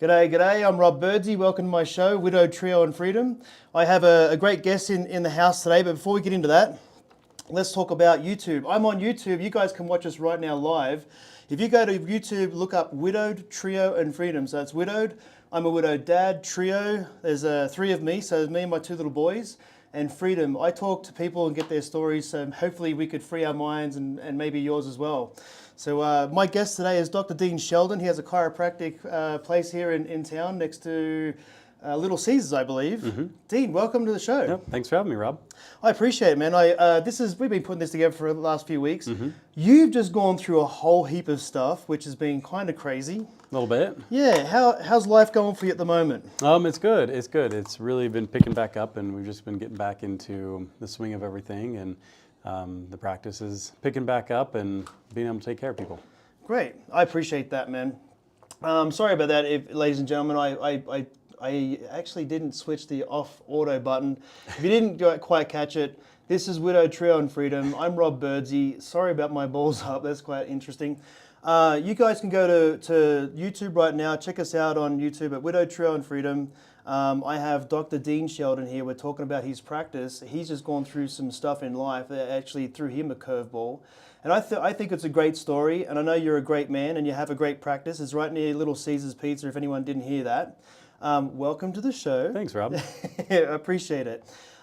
G'day, g'day. I'm Rob Birdsey. Welcome to my show, Widow, Trio and Freedom. I have a great guest in the house today, but before we get into that, let's talk about YouTube. I'm on YouTube. You guys can watch us right now live. If you go to YouTube, look up Widowed, Trio and Freedom. So it's Widowed. I'm a widowed dad. Trio, there's three of me, so there's me and my two little boys. And Freedom, I talk to people and get their stories, so hopefully we could free our minds and maybe yours as well. So my guest today is Dr. Dean Sheldon. He has a chiropractic place here in town next to Little Caesars, I believe. Mm-hmm. Dean, welcome to the show. Yep, thanks for having me, Rob. I appreciate it, man. We've been putting this together for the last few weeks. Mm-hmm. You've just gone through a whole heap of stuff, which has been kind of crazy. A little bit. Yeah. How's life going for you at the moment? It's good. It's good. It's really been picking back up, and we've just been getting back into the swing of everything, and the practice is picking back up and being able to take care of people. Great. I appreciate that, man. Sorry about that, ladies and gentlemen. I actually didn't switch the off auto button. If you didn't quite catch it, this is Widow, Trio and Freedom. I'm Rob Birdsey. Sorry about my balls up. That's quite interesting. You guys can go to YouTube right now. Check us out on YouTube at Widow, Trio and Freedom. I have Dr. Dean Sheldon here. We're talking about his practice. He's just gone through some stuff in life that actually threw him a curveball. And I think it's a great story, and I know you're a great man and you have a great practice. It's right near Little Caesars Pizza, if anyone didn't hear that. Welcome to the show. Thanks, Rob. I appreciate it.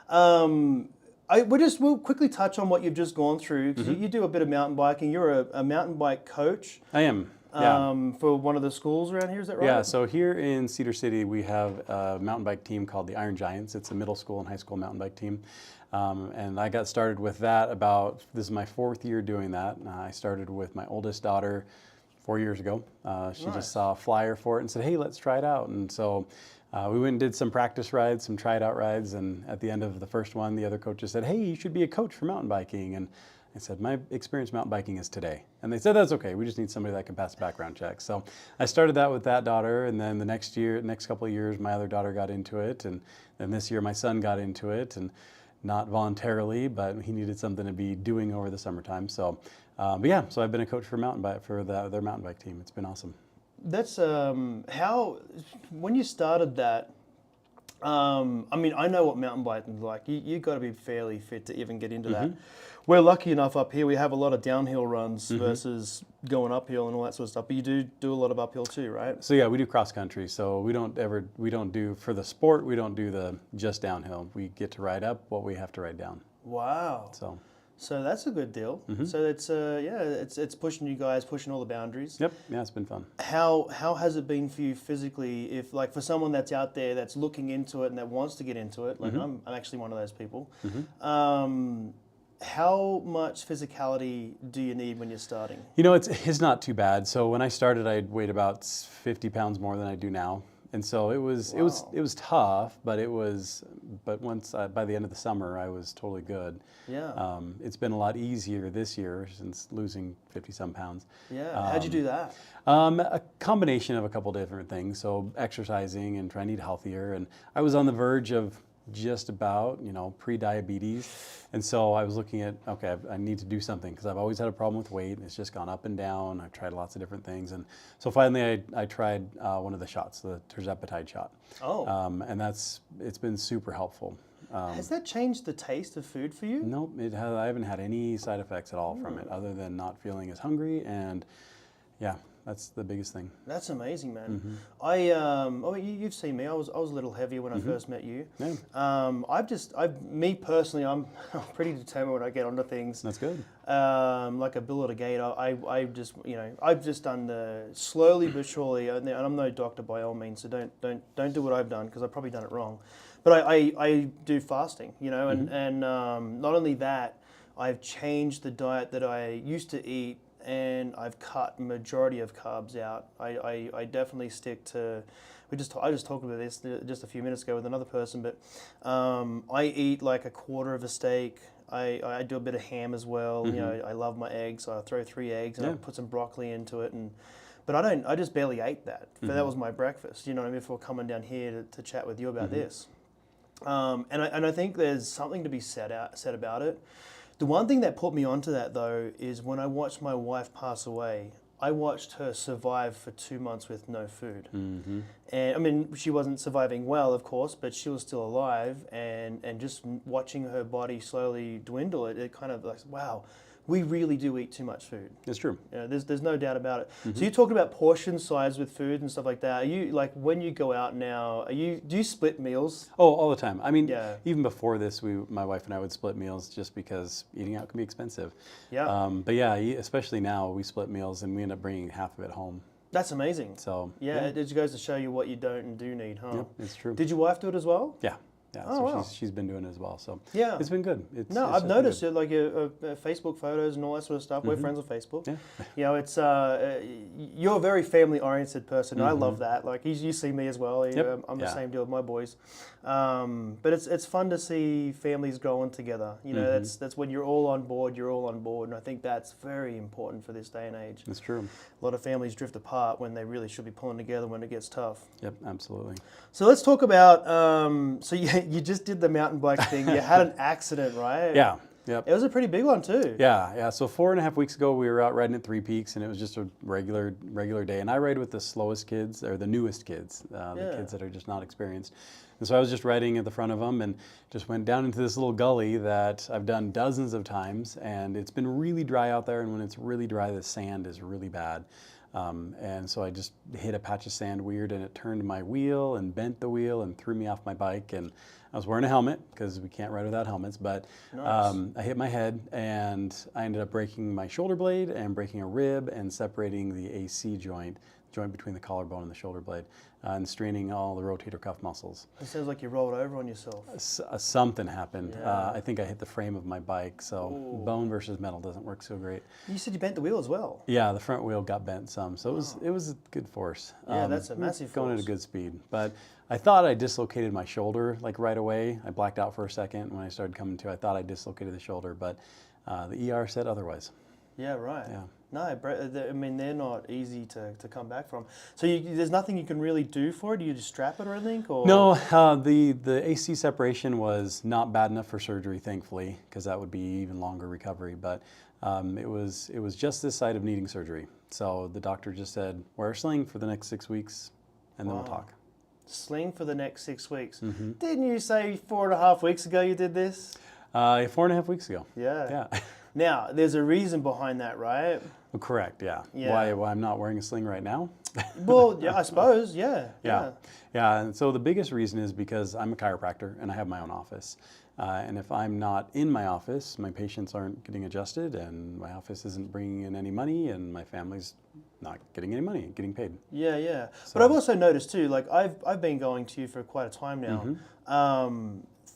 We'll quickly touch on what you've just gone through, because you do a bit of mountain biking. You're a mountain bike coach. I am. Yeah. For one of the schools around here, is that right? Yeah, so here in Cedar City, we have a mountain bike team called the Iron Giants. It's a middle school and high school mountain bike team. And I got started with that this is my 4th year doing that. I started with my oldest daughter 4 years ago. She just saw a flyer for it and said, hey, let's try it out. And so we went and did some practice rides, some try it out rides. And at the end of the first one, the other coaches said, hey, you should be a coach for mountain biking. And I said, my experience mountain biking is today. And they said, that's okay. We just need somebody that can pass a background check. So I started that with that daughter. And then the next couple of years, my other daughter got into it. And then this year, my son got into it. And not voluntarily, but he needed something to be doing over the summertime. So, so I've been a coach for their mountain bike team. It's been awesome. That's when you started that. I know what mountain biking is like. You got to be fairly fit to even get into that. We're lucky enough up here. We have a lot of downhill runs versus going uphill and all that sort of stuff. But you do a lot of uphill too, right? So yeah, we do cross country. So we don't do for the sport. We don't do the just downhill. We get to ride up what we have to ride down. Wow. So that's a good deal. So it's pushing you guys, pushing all the boundaries. Yep. Yeah, it's been fun. How has it been for you physically? If for someone that's out there that's looking into it and that wants to get into it, like I'm actually one of those people. How much physicality do you need when you're starting? It's not too bad. So when I started, I weighed about 50 pounds more than I do now. And so it was tough, but once by the end of the summer, I was totally good. Yeah. It's been a lot easier this year since losing 50-some pounds. Yeah. How'd you do that? A combination of a couple different things. So exercising and trying to eat healthier. And I was on the verge of just about, pre-diabetes. And so I was looking at, okay, I need to do something because I've always had a problem with weight. It's just gone up and down. I've tried lots of different things. And so finally I tried one of the shots, the tirzepatide shot. Oh. And it's been super helpful. Has that changed the taste of food for you? Nope, I haven't had any side effects at all from it other than not feeling as hungry. And yeah, that's the biggest thing. That's amazing, man. You've seen me. I was a little heavier when I first met you. Yeah. Me personally, I'm pretty determined when I get onto things. That's good. Like a bull at a gate. I've just done the slowly but surely, and I'm no doctor by all means, so don't do what I've done because I've probably done it wrong. But I do fasting, and not only that, I've changed the diet that I used to eat. And I've cut majority of carbs out. I definitely stick to. I just talked about this just a few minutes ago with another person, but I eat like a quarter of a steak. I do a bit of ham as well. I love my eggs. So I throw 3 eggs and I put some broccoli into it. But I just barely ate that. But that was my breakfast. You know what I mean? Before coming down here to chat with you about this. And I think there's something to be said about it. The one thing that put me onto that, though, is when I watched my wife pass away, I watched her survive for 2 months with no food. Mm-hmm. And I mean, she wasn't surviving well, of course, but she was still alive. And just watching her body slowly dwindle, it kind of like, wow, we really do eat too much food. It's true. You know, there's no doubt about it. So you talked about portion size with food and stuff like that. Are you like when you go out now? Do you split meals? Oh, all the time. I mean, Yeah. even before this, my wife and I would split meals just because eating out can be expensive. Yeah, But yeah, especially now, we split meals and we end up bringing half of it home. that's amazing. So Yeah, it just goes to show you what you don't and do need, huh? yep, it's true. Did your wife do it as well? Yeah, yeah. Oh, So wow. she's been doing it as well. So Yeah. it's been good. It's No, it's I've just been noticed good. it, like Facebook photos and all that sort of stuff. We're friends on Facebook. Yeah. You know, it's you're a very family-oriented person. I love that. Like you see me as well. Yep. I'm the Yeah. same deal with my boys. But it's fun to see families growing together. You know, that's when you're all on board. You're all on board, and I think that's very important for this day and age. It's true. A lot of families drift apart when they really should be pulling together when it gets tough. Yep, absolutely. So let's talk about. So you just did the mountain bike thing. You had an accident, right? Yeah. Yep. It was a pretty big one too. Yeah, yeah. So 4.5 weeks ago, we were out riding at Three Peaks, and it was just a regular day. And I ride with the slowest kids, or the newest kids, the kids that are just not experienced. And so I was just riding at the front of them, and just went down into this little gully that I've done dozens of times. And it's been really dry out there, and when it's really dry, the sand is really bad. And so I just hit a patch of sand weird, and it turned my wheel and bent the wheel and threw me off my bike. And I was wearing a helmet because we can't ride without helmets, but Nice. I hit my head, and I ended up breaking my shoulder blade and breaking a rib and separating the AC joint between the collarbone and the shoulder blade, and straining all the rotator cuff muscles. It sounds like you rolled over on yourself. Something happened. Yeah. I think I hit the frame of my bike, so Ooh. bone versus metal doesn't work so great. You said you bent the wheel as well. Yeah, the front wheel got bent some, so it was a good force. Yeah, that's a we were massive going at force. a good speed. But I thought I dislocated my shoulder like right away. I blacked out for a second when I started coming to. I thought I dislocated the shoulder, but the ER said otherwise. Yeah, right. Yeah. No, I mean, they're not easy to come back from. So there's nothing you can really do for it? Do you just strap it or anything? Or? No, the AC separation was not bad enough for surgery, thankfully, because that would be even longer recovery. But it was just this side of needing surgery. So the doctor just said, wear a sling for the next 6 weeks, and then we'll Wow. talk. Sling for the next 6 weeks. Mm-hmm. Didn't you say 4.5 weeks ago you did this? 4.5 weeks ago. Yeah. Yeah. Now, there's a reason behind that, right? Correct, yeah. Yeah. Why I'm not wearing a sling right now? Well, yeah, I suppose, yeah. Yeah. And so the biggest reason is because I'm a chiropractor and I have my own office. And if I'm not in my office, my patients aren't getting adjusted, and my office isn't bringing in any money, and my family's not getting any money, getting paid. Yeah, yeah. So- But I've also noticed too, like I've been going to you for quite a time now.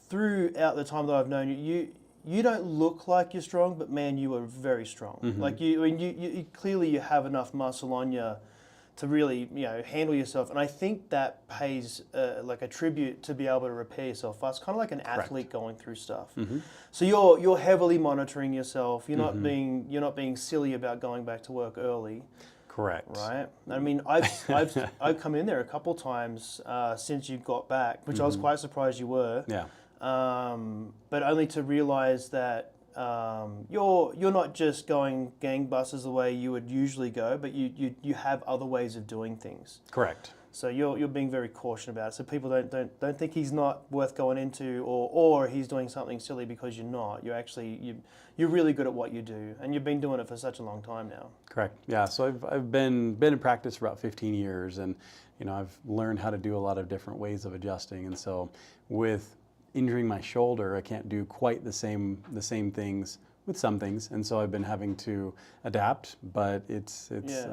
Throughout the time that I've known you, you don't look like you're strong, but man, you are very strong. Like you clearly you have enough muscle on you to really handle yourself, and I think that pays like a tribute to be able to repair yourself fast. Kind of like an athlete going through stuff. So you're heavily monitoring yourself. You're not being silly about going back to work early. Correct. Right. I mean, I've come in there a couple times since you got back, which I was quite surprised you were. Yeah. But only to realize that you're not just going gangbusters the way you would usually go, but you have other ways of doing things. Correct. So you're being very cautious about it. So people don't think he's not worth going into, or he's doing something silly, because you're not. You're really good at what you do, and you've been doing it for such a long time now. Correct. Yeah. So I've been in practice for about 15 years, and I've learned how to do a lot of different ways of adjusting. And so with injuring my shoulder, I can't do quite the same things with some things, and so I've been having to adapt. But it's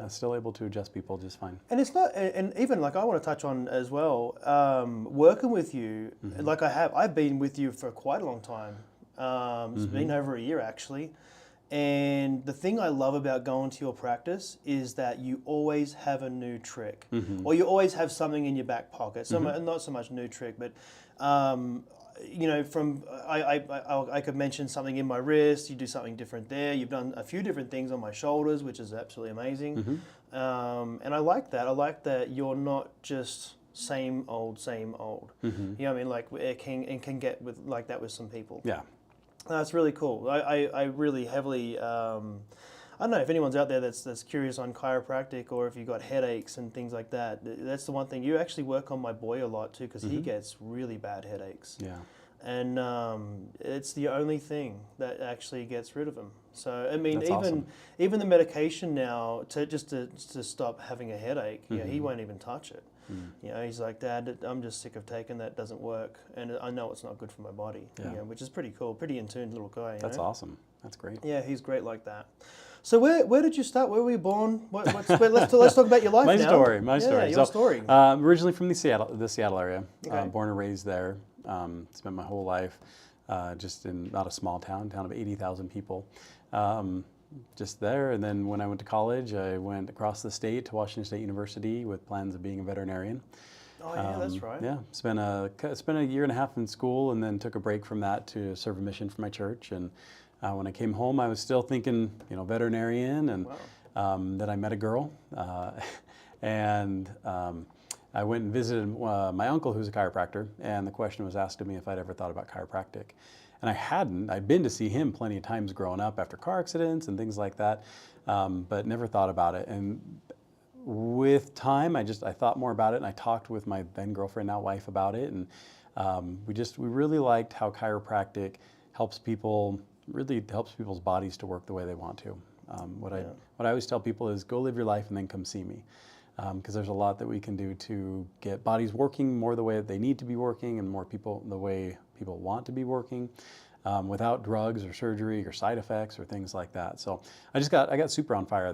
still able to adjust people just fine. And it's not, and even like I want to touch on as well, working with you, like I've been with you for quite a long time. It's been over a year actually. And the thing I love about going to your practice is that you always have a new trick, or you always have something in your back pocket. So not so much new trick, but from I could mention something in my wrist. You do something different there. You've done a few different things on my shoulders, which is absolutely amazing. And I like that. I like that you're not just same old. You know what I mean? Like it can get with like that with some people. Yeah. That's really cool. I really heavily. I don't know if anyone's out there that's curious on chiropractic, or if you've got headaches and things like that. That's the one thing. You actually work on my boy a lot too, because he gets really bad headaches. Yeah. And it's the only thing that actually gets rid of them. So I mean, That's awesome. even the medication now to stop having a headache, he won't even touch it. You know, he's like, Dad, I'm just sick of taking that. It doesn't work, and I know it's not good for my body. Yeah. You know, which is pretty cool, pretty in tune little guy. That's awesome. That's great. Yeah, he's great like that. So where did you start? Where were you born? Let's talk about your life My now. story. Your story. Originally from the Seattle area. Okay. Born and raised there. Spent my whole life just in not a small town of 80,000 people. Just there, and then when I went to college, I went across the state to Washington State University with plans of being a veterinarian. Oh yeah, that's right. Yeah, spent a year and a half in school, and then took a break from that to serve a mission for my church. And when I came home, I was still thinking, veterinarian, and then I met a girl, and I went and visited my uncle, who's a chiropractor, and the question was asked of me if I'd ever thought about chiropractic. And I hadn't. I'd been to see him plenty of times growing up after car accidents and things like that, but never thought about it. And with time, I thought more about it, and I talked with my then girlfriend, now wife, about it. And we really liked how chiropractic helps people's bodies to work the way they want to. What I always tell people is, go live your life and then come see me. Because there's a lot that we can do to get bodies working more the way that they need to be working, and more people the way people want to be working, without drugs or surgery or side effects or things like that. So I got super on fire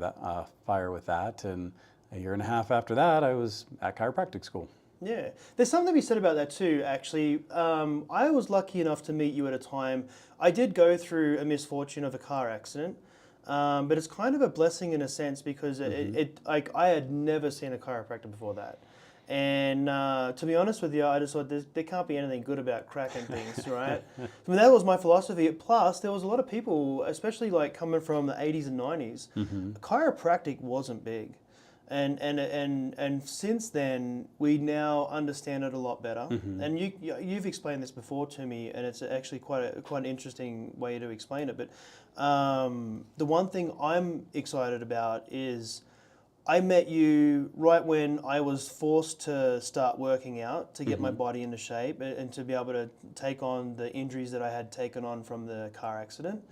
with that, and a year and a half after that, I was at chiropractic school. Yeah, there's something to be said about that too, actually. I was lucky enough to meet you at a time. I did go through a misfortune of a car accident. But it's kind of a blessing in a sense, because I had never seen a chiropractor before that. And to be honest with you, I just thought there can't be anything good about cracking things, right? I mean, that was my philosophy. Plus, there was a lot of people, especially like coming from the 80s and 90s, chiropractic wasn't big. And since then, we now understand it a lot better. And you've explained this before to me, and it's actually quite an interesting way to explain it. But the one thing I'm excited about is I met you right when I was forced to start working out to get my body into shape and to be able to take on the injuries that I had taken on from the car accident.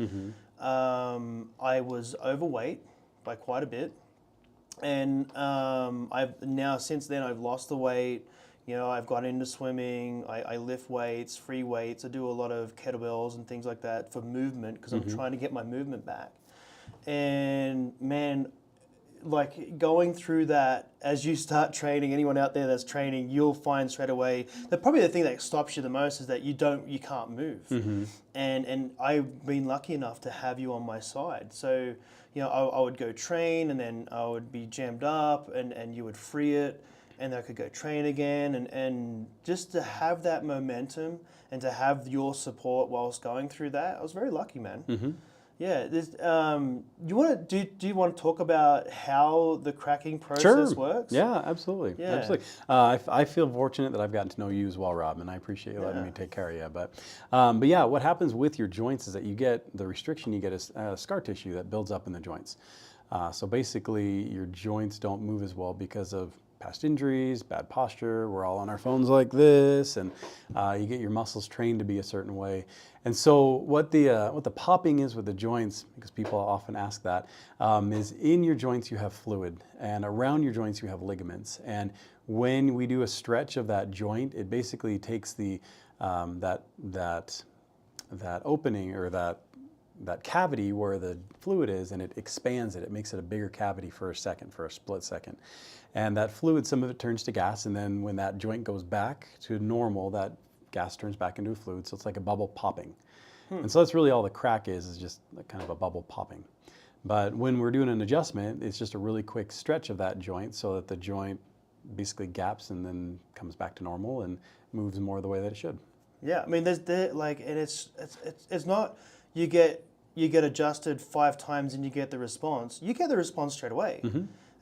I was overweight by quite a bit. And since then I've lost the weight. I've got into swimming. I lift weights, free weights. I do a lot of kettlebells and things like that for movement, because I'm trying to get my movement back. And man, like going through that, as you start training, anyone out there that's training, you'll find straight away that probably the thing that stops you the most is that you can't move. And I've been lucky enough to have you on my side. So, I would go train, and then I would be jammed up, and you would free it, and then I could go train again, and just to have that momentum and to have your support whilst going through that, I was very lucky, man. Yeah, do you want to talk about how the cracking process works? Yeah, absolutely. Yeah. Absolutely. I feel fortunate that I've gotten to know you as well, Rob, and I appreciate you letting me take care of you. But yeah, what happens with your joints is that you get the restriction. You get a scar tissue that builds up in the joints. So basically, your joints don't move as well because of past injuries, bad posture. We're all on our phones like this, and you get your muscles trained to be a certain way. And so what the popping is with the joints, because people often ask that, is in your joints you have fluid, and around your joints you have ligaments. And when we do a stretch of that joint, it basically takes the that opening, or that cavity where the fluid is, and it expands it. It makes it a bigger cavity for a split second. And that fluid, some of it turns to gas, and then when that joint goes back to normal, that gas turns back into a fluid, so it's like a bubble popping. And so that's really all the crack is just kind of a bubble popping. But when we're doing an adjustment, it's just a really quick stretch of that joint so that the joint basically gaps and then comes back to normal and moves more the way that it should. Yeah, I mean, and it's not you get adjusted 5 times and you get the response. You get the response straight away.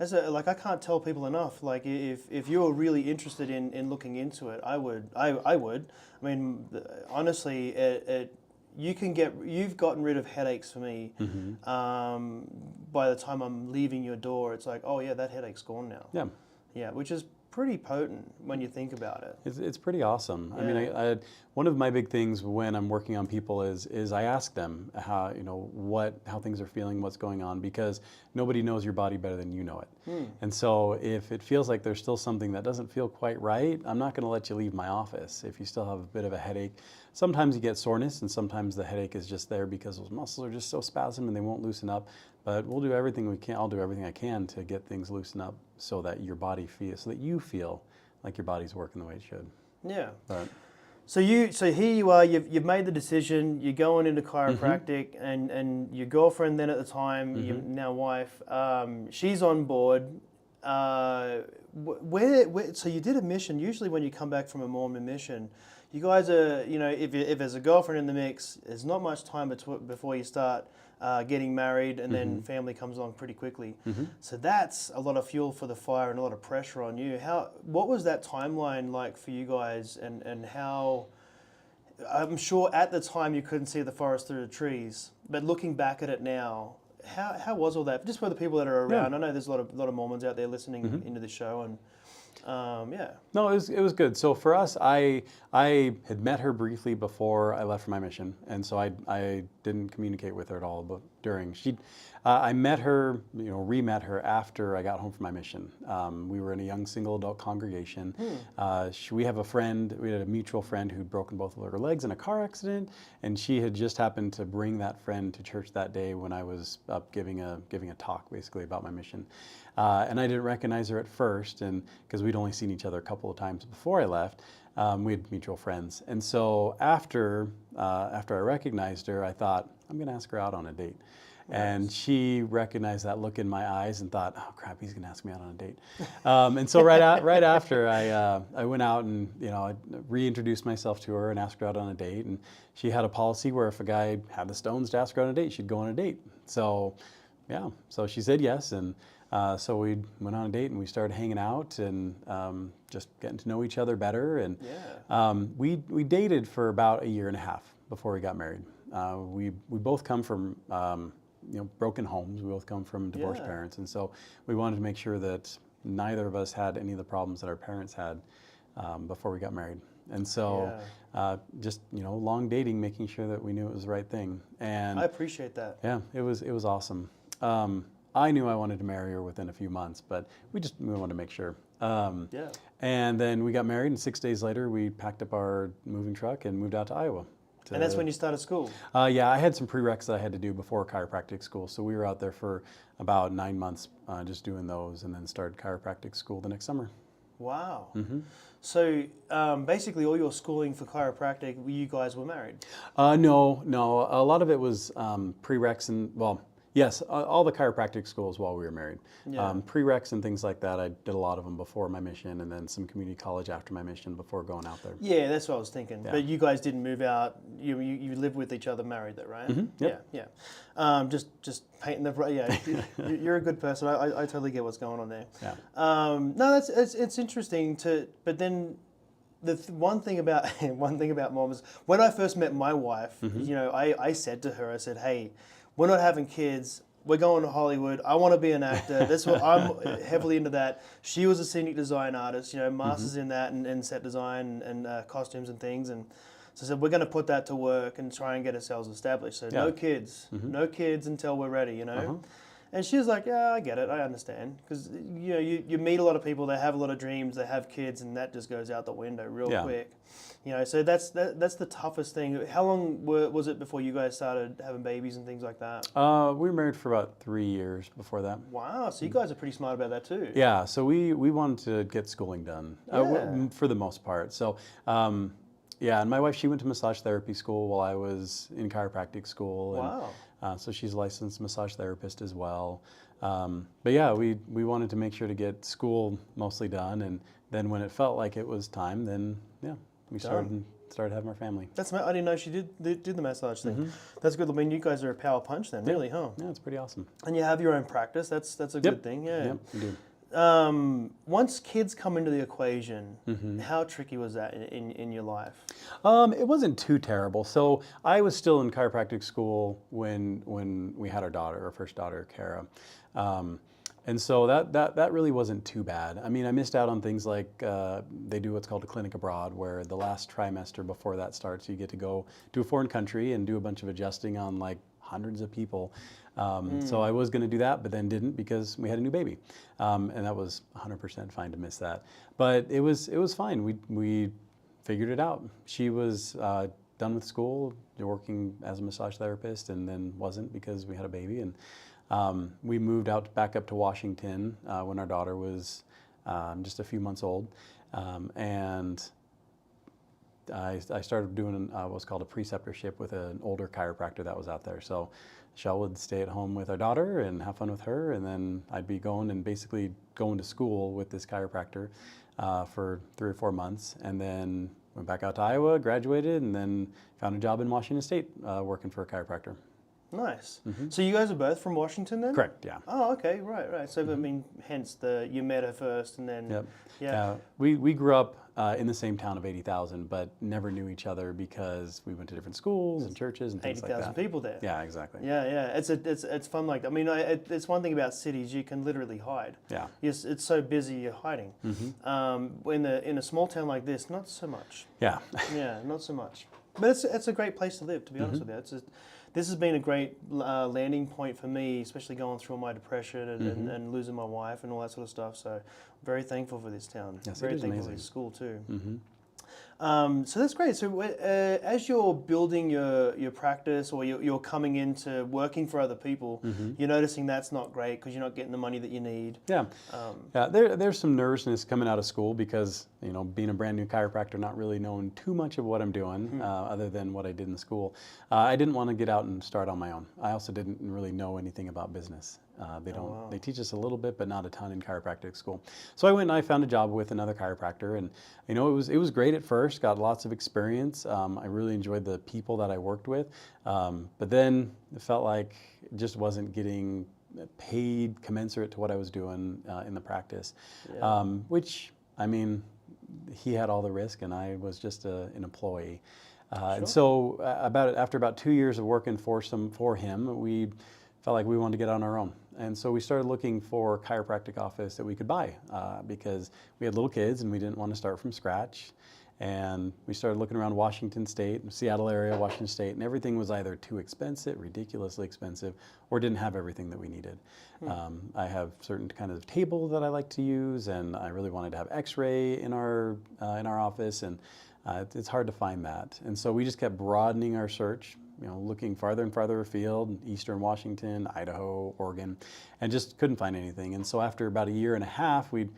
I can't tell people enough. Like if you're really interested in looking into it, I would. I mean, honestly, you've gotten rid of headaches for me. By the time I'm leaving your door, it's like, oh yeah, that headache's gone now. Yeah. Yeah, which is pretty potent when you think about it. It's pretty awesome. Yeah. I mean, I one of my big things when I'm working on people is I ask them how, you know, how things are feeling, what's going on, because nobody knows your body better than you know it. And so if it feels like there's still something that doesn't feel quite right, I'm not going to let you leave my office. If you still have a bit of a headache, sometimes you get soreness, and sometimes the headache is just there because those muscles are just so spasmed and they won't loosen up. But we'll do everything we can. I'll do everything I can to get things loosened up so that your body so that you feel like your body's working the way it should. Yeah. But So here you are. You've made the decision. You're going into chiropractic, and your girlfriend then at the time, your now wife, she's on board. So you did a mission. Usually when you come back from a Mormon mission, you guys are, you know, if there's a girlfriend in the mix, there's not much time before you start getting married, and then family comes along pretty quickly. So that's a lot of fuel for the fire and a lot of pressure on you. What was that timeline like for you guys, and how? I'm sure at the time you couldn't see the forest through the trees, but looking back at it now, how was all that? Just for the people that are around. I know there's a lot of Mormons out there listening into the show, and yeah. No, it was good. So for us, I had met her briefly before I left for my mission, and so I didn't communicate with her at all. But I met her, you know, re-met her after I got home from my mission. We were in a young single adult congregation. We have we had a mutual friend who'd broken both of her legs in a car accident, and she had just happened to bring that friend to church that day when I was up giving a talk basically about my mission. And I didn't recognize her at first, and because we'd only seen each other a couple of times before I left. We had mutual friends, and so after I recognized her, I thought, I'm going to ask her out on a date. Nice. And she recognized that look in my eyes and thought, oh crap, he's going to ask me out on a date. And so right after, I went out and, you know, I reintroduced myself to her and asked her out on a date. And she had a policy where if a guy had the stones to ask her on a date, she'd go on a date. So yeah, so she said yes, and so we went on a date and we started hanging out and just getting to know each other better. And we dated for about 1.5 years before we got married. We both come from you know, broken homes. We both come from divorced parents, and so we wanted to make sure that neither of us had any of the problems that our parents had before we got married. And so just, you know, long dating, making sure that we knew it was the right thing. And I appreciate that. Yeah, it was awesome. I knew I wanted to marry her within a few months, but we wanted to make sure. And then we got married, and 6 days later, we packed up our moving truck and moved out to Iowa. And that's when you started school? Yeah, I had some prereqs that I had to do before chiropractic school, so we were out there for about 9 months just doing those, and then started chiropractic school the next summer. Wow. So basically all your schooling for chiropractic, you guys were married? No. A lot of it was prereqs and, well, yes, all the chiropractic schools while we were married. Prereqs and things like that, I did a lot of them before my mission, and then some community college after my mission before going out there. Yeah, that's what I was thinking. But you guys didn't move out. You lived with each other married though, right? Yep. Yeah. Just painting the you're a good person. I totally get what's going on there. Yeah. No, it's interesting but then one thing about Mormons, when I first met my wife, you know, I said to her, I said, hey, we're not having kids. We're going to Hollywood. I want to be an actor. That's what I'm heavily into that. She was a scenic design artist, you know, masters in that and set design and costumes and things. And so I said, we're going to put that to work and try and get ourselves established. So no kids until we're ready, you know. And she was like, yeah, I get it. I understand. Because, you know, you meet a lot of people, they have a lot of dreams, they have kids, and that just goes out the window real quick. You know, so that's the toughest thing. How long was it before you guys started having babies and things like that? We were married for about 3 years before that. Wow, so you guys are pretty smart about that too. Yeah, so we wanted to get schooling done for the most part. So, yeah, and my wife, she went to massage therapy school while I was in chiropractic school. Wow. And, so she's a licensed massage therapist as well. But yeah, we wanted to make sure to get school mostly done, and then when it felt like it was time, then we started having our family. I didn't know she did the massage thing. That's good. I mean, you guys are a power punch then, really, huh? Yeah, it's pretty awesome. And you have your own practice. That's a good thing. Yeah. Yep, we do. Once kids come into the equation, how tricky was that in your life? It wasn't too terrible. So I was still in chiropractic school when we had our first daughter, Kara. And so that really wasn't too bad. I mean, I missed out on things like they do what's called a clinic abroad, where the last trimester before that starts, you get to go to a foreign country and do a bunch of adjusting on like hundreds of people. So I was going to do that, but then didn't because we had a new baby, and that was 100% fine to miss that. But it was fine. We figured it out. She was done with school, working as a massage therapist, and then wasn't because we had a baby. And we moved back up to Washington when our daughter was just a few months old, and I started doing what's called a preceptorship with an older chiropractor that was out there. So Shell would stay at home with our daughter and have fun with her, and then I'd be basically going to school with this chiropractor for 3 or 4 months, and then went back out to Iowa, graduated, and then found a job in Washington State working for a chiropractor. Nice. So you guys are both from Washington then? Correct, yeah. Oh, okay, right. So, I mean, hence you met her first and then... Yep. Yeah. We grew up in the same town of 80,000, but never knew each other because we went to different schools and churches and things like that. 80,000 people there. Yeah, exactly. Yeah. It's fun like that. I mean, it's one thing about cities, you can literally hide. Yeah. Yes, it's so busy, you're hiding. In a small town like this, not so much. Yeah. Yeah, not so much. But it's a great place to live, to be honest with you. This has been a great landing point for me, especially going through all my depression and losing my wife and all that sort of stuff. So very thankful for this town. Yes, very it is thankful amazing. for this school too. So that's great. So as you're building your practice, or you're coming into working for other people, you're noticing that's not great because you're not getting the money that you need. Yeah. There's some nervousness coming out of school because, being a brand new chiropractor, not really knowing too much of what I'm doing other than what I did in school. I didn't want to get out and start on my own. I also didn't really know anything about business. They teach us a little bit, but not a ton in chiropractic school. So I went and I found a job with another chiropractor, and it was great at first. Got lots of experience. I really enjoyed the people that I worked with, but then it felt like it just wasn't getting paid commensurate to what I was doing in the practice. Yeah. Which, I mean, he had all the risk, and I was just an employee. And so after about 2 years of working for him, we felt like we wanted to get on our own. And so we started looking for a chiropractic office that we could buy because we had little kids and we didn't want to start from scratch. And we started looking around Washington State, Seattle area, Washington State, and everything was either too expensive, ridiculously expensive, or didn't have everything that we needed. I have certain kind of tables that I like to use, and I really wanted to have X-ray in our office, and it's hard to find that. And so we just kept broadening our search, looking farther and farther afield, Eastern Washington, Idaho, Oregon, and just couldn't find anything. And so after about 1.5 years, we'd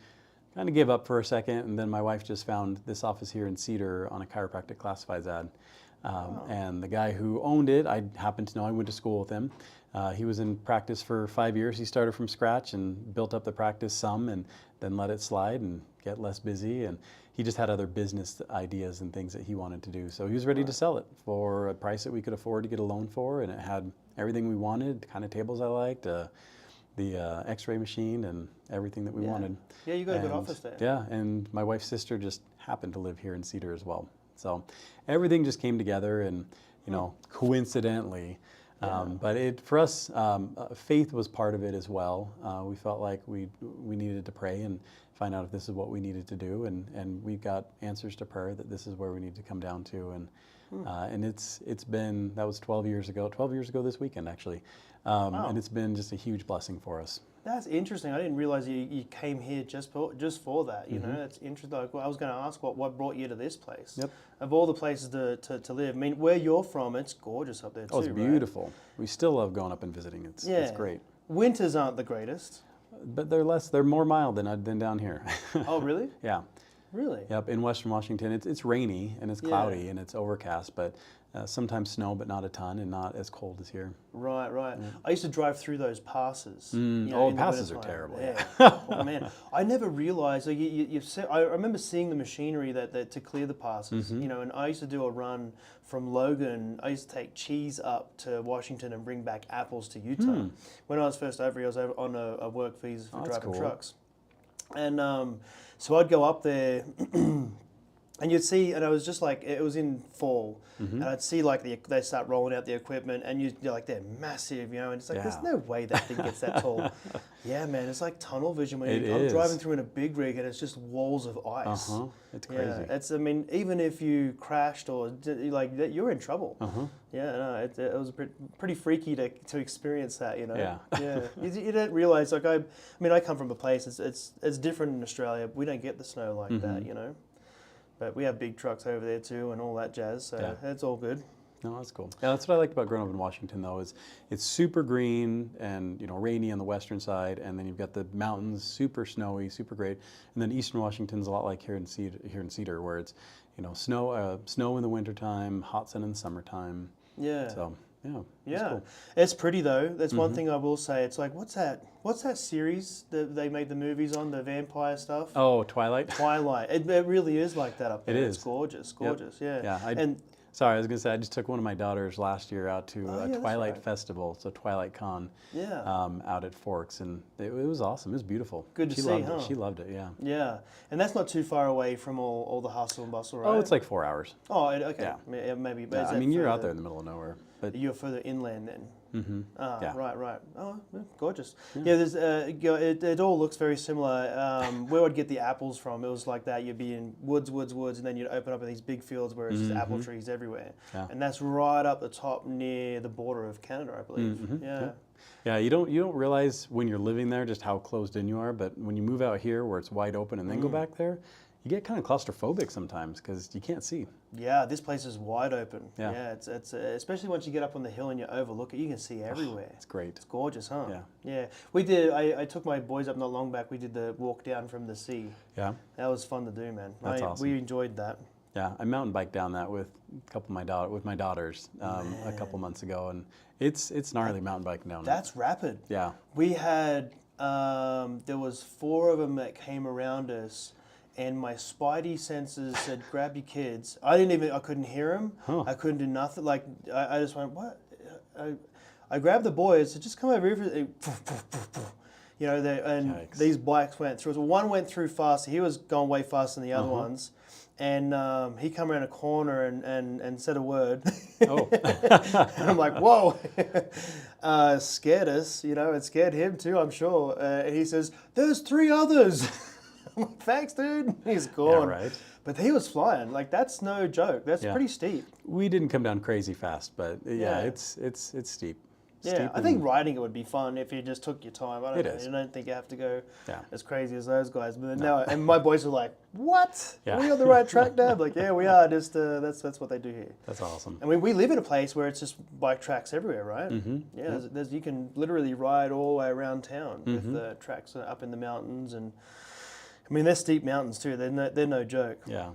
kind of gave up for a second, and then my wife just found this office here in Cedar on a chiropractic classifieds ad. And the guy who owned it, I happened to know, I went to school with him. He was in practice for 5 years. He started from scratch and built up the practice some, and then let it slide and get less busy. And he just had other business ideas and things that he wanted to do. So he was ready to sell it for a price that we could afford to get a loan for, and it had everything we wanted, the kind of tables I liked, the X-ray machine, and everything that we wanted. Yeah, you got a good office there. Yeah, and my wife's sister just happened to live here in Cedar as well. So everything just came together, and coincidentally. But for us, faith was part of it as well. We felt like we needed to pray and find out if this is what we needed to do, and we got answers to prayer that this is where we need to come down to, and it's been, that was 12 years ago this weekend actually, Wow. and it's been just a huge blessing for us. That's interesting. I didn't realize you came here just for that. That's interesting. Like, I was going to ask what brought you to this place. Yep. Of all the places to live, I mean, where you're from, it's gorgeous up there too. Oh, it's beautiful. Right? We still love going up and visiting. It's great. Winters aren't the greatest, but they're more mild than down here. Oh, really? Yeah. Really? Yep. In Western Washington, it's rainy and it's cloudy and it's overcast, but sometimes snow, but not a ton, and not as cold as here. Right. Yeah. I used to drive through those passes. Passes are terrible. Yeah. Oh man, I never realized. Like, I remember seeing the machinery that to clear the passes. And I used to do a run from Logan. I used to take cheese up to Washington and bring back apples to Utah. When I was first over here, I was over on a work visa for driving trucks. And so I'd go up there. And you'd see, and I was just like, it was in fall, and I'd see like they start rolling out the equipment, and you're like, they're massive, and it's like, there's no way that thing gets that tall. Yeah, man, it's like tunnel vision when I'm driving through in a big rig, and it's just walls of ice. It's crazy. I mean, even if you crashed or like, you're in trouble. Yeah, no, it was pretty freaky to experience that, Yeah. Yeah, you don't realize, like, I mean, I come from a place, it's different in Australia. We don't get the snow like that, But we have big trucks over there too and all that jazz, so it's all good. No, that's cool. Yeah, that's what I liked about growing up in Washington, though, is it's super green and rainy on the western side, and then you've got the mountains, super snowy, super great, and then eastern Washington's a lot like here in Cedar, where it's snow in the wintertime, hot sun in the summertime. Yeah. So yeah, cool. It's pretty though. That's one thing I will say. It's like, what's that series that they made the movies on, the vampire stuff? Oh, Twilight. Twilight. It really is like that up there. It is. It's gorgeous. Yep. Yeah. Sorry, I was going to say, I just took one of my daughters last year out to a Twilight Festival, so Twilight Con, out at Forks, and it was awesome. It was beautiful. Good to she see, loved huh? it. She loved it, yeah. Yeah, and that's not too far away from all the hustle and bustle, right? Oh, it's like 4 hours. Oh, okay. Yeah, maybe. But Yeah, I mean, you're out there in the middle of nowhere. But you're further inland then. Yeah. Right. Oh, gorgeous. Yeah, there's it all looks very similar. Where I'd get the apples from, it was like that. You'd be in woods, and then you'd open up in these big fields where it's just apple trees everywhere. Yeah. And that's right up the top near the border of Canada, I believe. Yeah, you don't realize when you're living there just how closed in you are, but when you move out here where it's wide open and then go back there, you get kind of claustrophobic sometimes because you can't see. Yeah, this place is wide open. Yeah. It's especially once you get up on the hill and you overlook it, you can see everywhere. It's great. It's gorgeous, huh? Yeah. We did. I took my boys up not long back. We did the walk down from the sea. Yeah. That was fun to do, man. That's awesome. We enjoyed that. Yeah, I mountain biked down that with a couple of my daughters a couple months ago, and it's gnarly mountain biking down. That's rapid. Yeah. We had there was 4 of them that came around us. And my spidey senses said, "Grab your kids." I couldn't hear them. I couldn't do nothing. Like I just went, "What?" I grabbed the boys. Said, "Just come over here." And these bikes went through. So one went through faster. He was going way faster than the other ones. And he come around a corner and said a word. Oh. And I'm like, whoa. Scared us, it scared him too, I'm sure. And he says, "There's 3 others." I'm like, "Thanks, dude." He's gone. Yeah, right. But he was flying. Like, that's no joke. That's pretty steep. We didn't come down crazy fast, but it's steep. Yeah, Steep I think riding it would be fun if you just took your time. I It is. don't think you have to go Yeah. as crazy as those guys. But now, and my boys were like, "What? Yeah. Are we on the right track, Dad?" Like, "Yeah, we are. Just that's what they do here." That's awesome. And we live in a place where it's just bike tracks everywhere, right? Yeah, you can literally ride all the way around town with the tracks up in the mountains, and I mean they're steep mountains too. They're no joke. Yeah.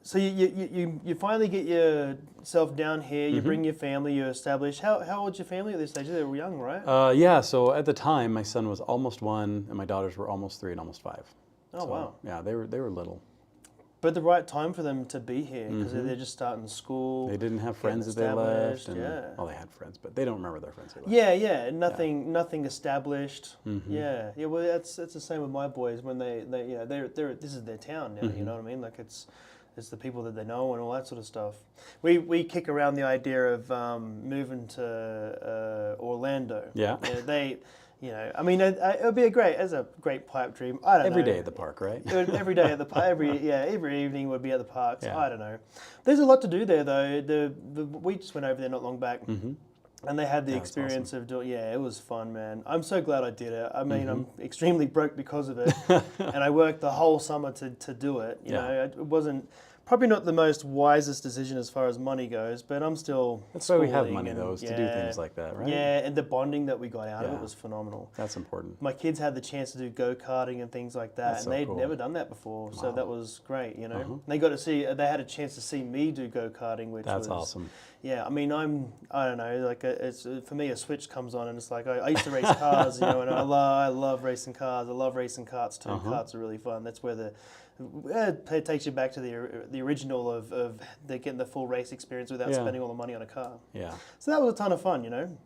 So you finally get yourself down here. You bring your family. You establish. How old's your family at this stage? They were young, right? Yeah. So at the time, my son was almost 1, and my daughters were almost 3 and almost 5. Oh, So, wow. Yeah, they were little. But the right time for them to be here because they're just starting school. They didn't have friends that they left. And, well, they had friends, but they don't remember their friends they left. Yeah. Nothing established. Yeah. Well, that's the same with my boys when they're this is their town now. You know what I mean? Like it's the people that they know and all that sort of stuff. We kick around the idea of moving to Orlando. Yeah. I mean, it would be a great pipe dream. I don't know. Every day at the park, right? Every day at the park. Every evening would be at the parks. Yeah. I don't know. There's a lot to do there, though. We just went over there not long back. And they had the experience of doing, it was fun, man. I'm so glad I did it. I mean, I'm extremely broke because of it. And I worked the whole summer to do it. You know, it wasn't probably not the most wisest decision as far as money goes, but I'm still That's why we have money, though, is to do things like that, right? Yeah, and the bonding that we got out of it was phenomenal. That's important. My kids had the chance to do go-karting and things like that, That's and so they'd cool. never done that before, so that was great, And they got to see, they had a chance to see me do go-karting, which That's was awesome. Yeah, I mean, I don't know, like it's for me a switch comes on and it's like I used to race cars, and I love racing cars. I love racing karts too. Karts are really fun. That's where it takes you back to the original of getting the full race experience without spending all the money on a car. Yeah. So that was a ton of fun,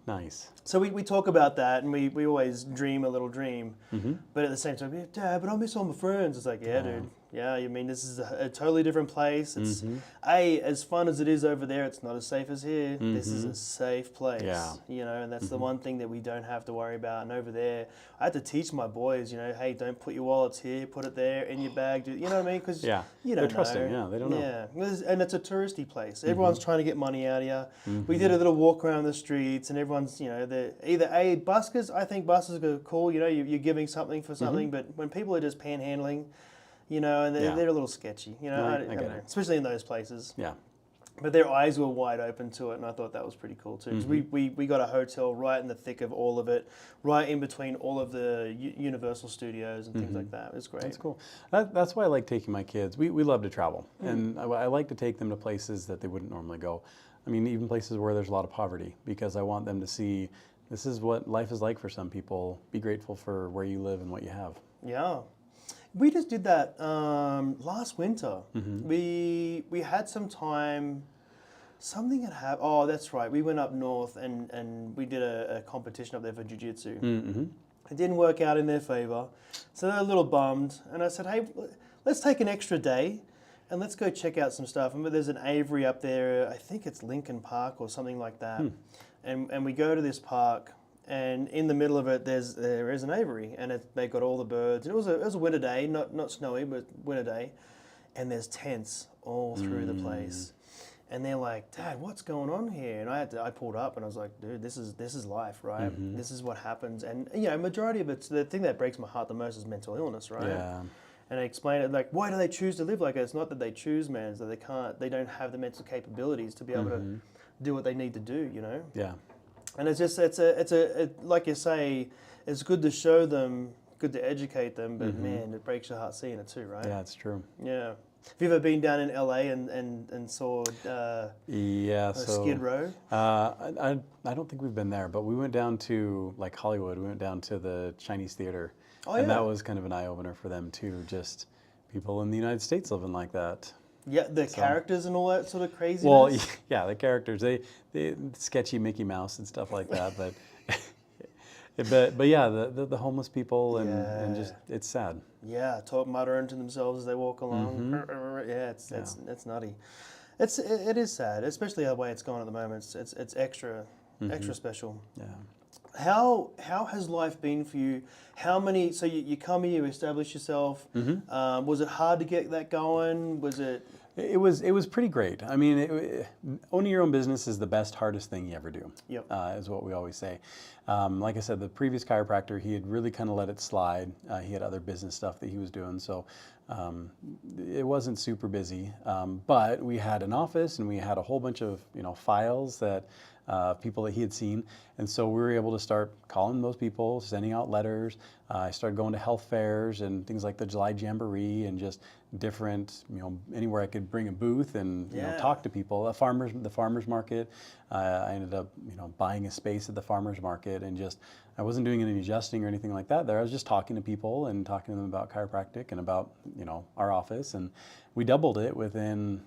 Nice. So we talk about that, and we always dream a little dream, Mm-hmm. but at the same time, yeah, Dad, but I miss all my friends. It's like, yeah, dude. Yeah, I mean, this is a totally different place. It's as fun as it is over there, it's not as safe as here. This is a safe place. Yeah. And that's the one thing that we don't have to worry about. And over there, I had to teach my boys, hey, don't put your wallets here, put it there in your bag. You know what I mean? Because you don't they're trusting. know. Yeah, they don't know. Yeah, and it's a touristy place. Everyone's trying to get money out of you. We did a little walk around the streets, and everyone's, they're either buskers. I think buskers are cool. You're giving something for something, but when people are just panhandling. And they're a little sketchy, I I get don't know, it. especially in those places. Yeah. But their eyes were wide open to it, and I thought that was pretty cool too. 'Cause we got a hotel right in the thick of all of it, right in between all of the Universal Studios and things like that. It was great. That's cool. That's why I like taking my kids. We love to travel, and I like to take them to places that they wouldn't normally go. I mean, even places where there's a lot of poverty, because I want them to see this is what life is like for some people. Be grateful for where you live and what you have. Yeah. We just did that last winter. We had some time. Something had happened. Oh, that's right. We went up north and we did a competition up there for jiu-jitsu. It didn't work out in their favor, so they're a little bummed. And I said, hey, let's take an extra day and let's go check out some stuff. And there's an aviary up there. I think it's Lincoln Park or something like that. And we go to this park. And in the middle of it, there is an aviary, and they got all the birds. And it was a winter day, not snowy, but winter day. And there's tents all through the place. And they're like, Dad, what's going on here? And I pulled up, and I was like, dude, this is life, right? This is what happens. And majority of it's the thing that breaks my heart the most is mental illness, right? Yeah. And I explained it like, why do they choose to live like it? It's not that they choose, man. It's that they don't have the mental capabilities to be able to do what they need to do, Yeah. And it's just like you say, it's good to show them, good to educate them, but man, it breaks your heart seeing it too, right? Yeah, it's true. Yeah. Have you ever been down in LA and saw Skid Row? I don't think we've been there, but we went down to like Hollywood. We went down to the Chinese theater, and that was kind of an eye opener for them too. Just people in the United States living like that. Yeah, the characters and all that sort of craziness. Well, yeah, the characters, they sketchy Mickey Mouse and stuff like that, but but yeah, the homeless people and just it's sad. Yeah, muttering to themselves as they walk along. Yeah, it's nutty. It is sad, especially the way it's going at the moment. It's extra special. Yeah. How has life been for you? So you come here, you establish yourself. Was it hard to get that going? Was it? It was pretty great. I mean, owning your own business is the best, hardest thing you ever do. Yep. Is what we always say. Like I said, the previous chiropractor, he had really kind of let it slide. He had other business stuff that he was doing, so it wasn't super busy. But we had an office and we had a whole bunch of files that people that he had seen, and so we were able to start calling those people, sending out letters. I started going to health fairs and things like the July Jamboree and just different, anywhere I could bring a booth and talk to people. The farmers market. I ended up buying a space at the farmers market, and just I wasn't doing any adjusting or anything like that there. I was just talking to people and talking to them about chiropractic and about our office, and we doubled it within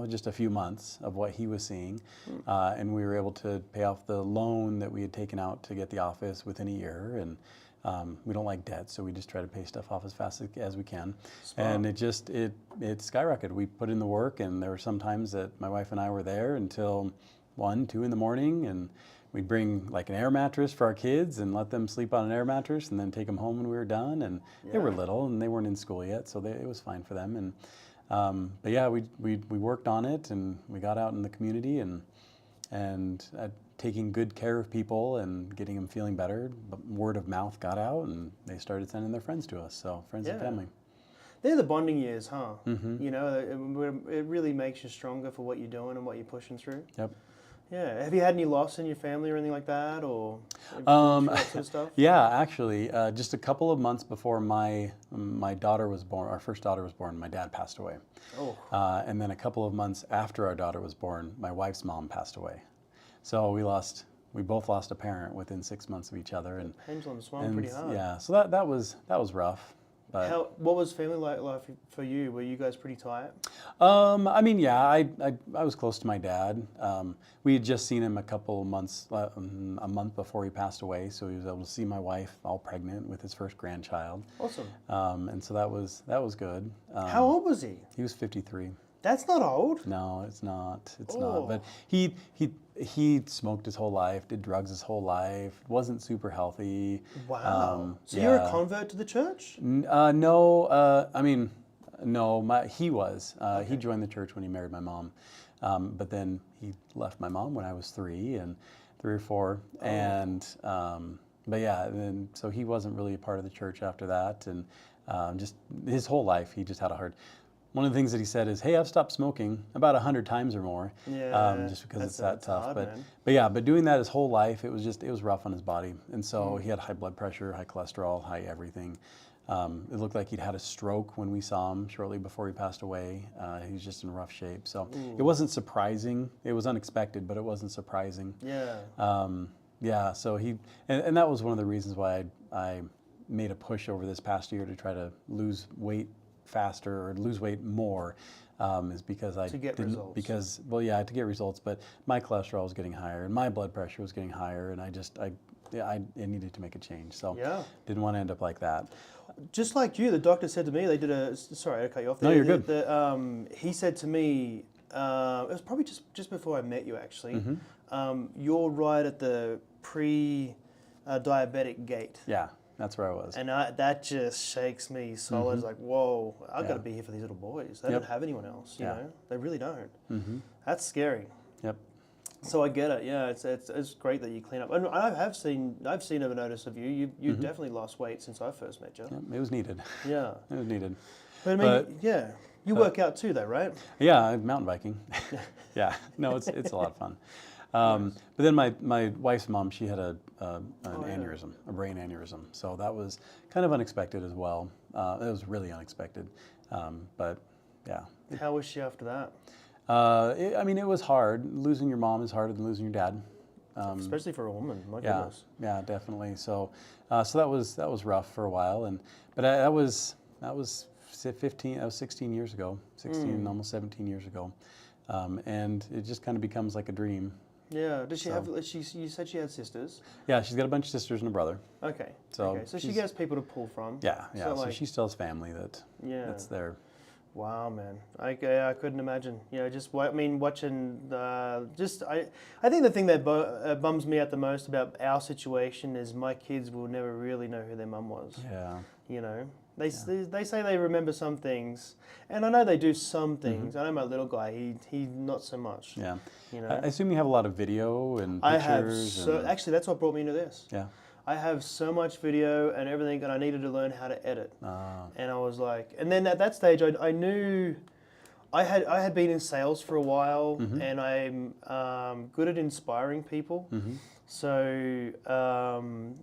just a few months of what he was seeing, and we were able to pay off the loan that we had taken out to get the office within a year. And we don't like debt, so we just try to pay stuff off as fast as we can. Smart. And it skyrocketed. We put in the work, and there were some times that my wife and I were there until 1, 2 in the morning, and we'd bring like an air mattress for our kids and let them sleep on an air mattress, and then take them home when we were done. And they were little, and they weren't in school yet, so it was fine for them. And but yeah, we worked on it, and we got out in the community and taking good care of people and getting them feeling better. But word of mouth got out, and they started sending their friends to us. So friends and family. They're the bonding years, huh? It really makes you stronger for what you're doing and what you're pushing through. Yep. Yeah. Have you had any loss in your family or anything like that, or that sort of stuff? Yeah, actually, just a couple of months before my daughter was born, our first daughter was born, my dad passed away. Oh. And then a couple of months after our daughter was born, my wife's mom passed away. So we both lost a parent within 6 months of each other, and pendulum swung pretty hard. Yeah, so that was rough. But What was family life for you? Were you guys pretty tight? I mean, yeah, I was close to my dad. We had just seen him a couple months, a month before he passed away, so he was able to see my wife all pregnant with his first grandchild. Awesome. And so that was good. How old was he? He was 53. That's not old. No, it's not. It's Oh. not. But he smoked his whole life, did drugs his whole life, wasn't super healthy. Wow. So yeah. you're a convert to the church? No, I mean, no. He was. Okay. He joined the church when he married my mom, but then he left my mom when I was 3 or 4, and but yeah, and then so he wasn't really a part of the church after that, and just his whole life he just had a hard. One of the things that he said is, "Hey, I've stopped smoking about 100 times or more, just because it's that tough." Hard, but man. but doing that his whole life, it was rough on his body, and so he had high blood pressure, high cholesterol, high everything. It looked like he'd had a stroke when we saw him shortly before he passed away. He was just in rough shape, so it wasn't surprising. It was unexpected, but it wasn't surprising. Yeah. So and that was one of the reasons why I made a push over this past year to try to lose weight faster or lose weight more, is because I To get didn't, results. because to get results, but my cholesterol was getting higher and my blood pressure was getting higher, and I needed to make a change. So Yeah. didn't want to end up like that. Just like you, the doctor said to me, they did a. Sorry, I cut you off. No, you're good. He said to me, it was probably just before I met you actually. You're right at the pre-diabetic gate. Yeah, that's where I was. And that just shakes me solid. It's like, whoa, I've got to Yeah. be here for these little boys. They Yep. don't have anyone else, you Yeah. know? They really don't. Mm-hmm. That's scary. Yep. So I get it. Yeah, it's great that you clean up. And I've seen a notice of you. You've definitely lost weight since I first met you. Yep. It was needed. Yeah. It was needed. But I mean, yeah. You work out too, though, right? Yeah, mountain biking. Yeah, no, it's a lot of fun. But then my wife's mom, she had an aneurysm, a brain aneurysm. So that was kind of unexpected as well. It was really unexpected. But yeah. How was she after that? I mean, it was hard. Losing your mom is harder than losing your dad. Especially for a woman. My Yeah, goodness. yeah, definitely. So, so that was rough for a while, but that was 15. That was 16 years ago, 16, almost 17 years ago, and it just kind of becomes like a dream. Yeah. Does she have? You said she had sisters. Yeah, she's got a bunch of sisters and a brother. Okay. So So she she's- gets people to pull from. Yeah, yeah. So, So, like, she still has family that's there. Wow, man. I couldn't imagine. You know, watching I think the thing that bums me out the most about our situation is my kids will never really know who their mum was. Yeah. You know, they say they remember some things, and I know they do some things. I know my little guy, he not so much. Yeah. You know, I assume you have a lot of video and I pictures. have actually that's what brought me into this. Yeah. I have so much video and everything, and I needed to learn how to edit. And I was like, and then at that stage, I knew I had been in sales for a while, and I'm good at inspiring people. So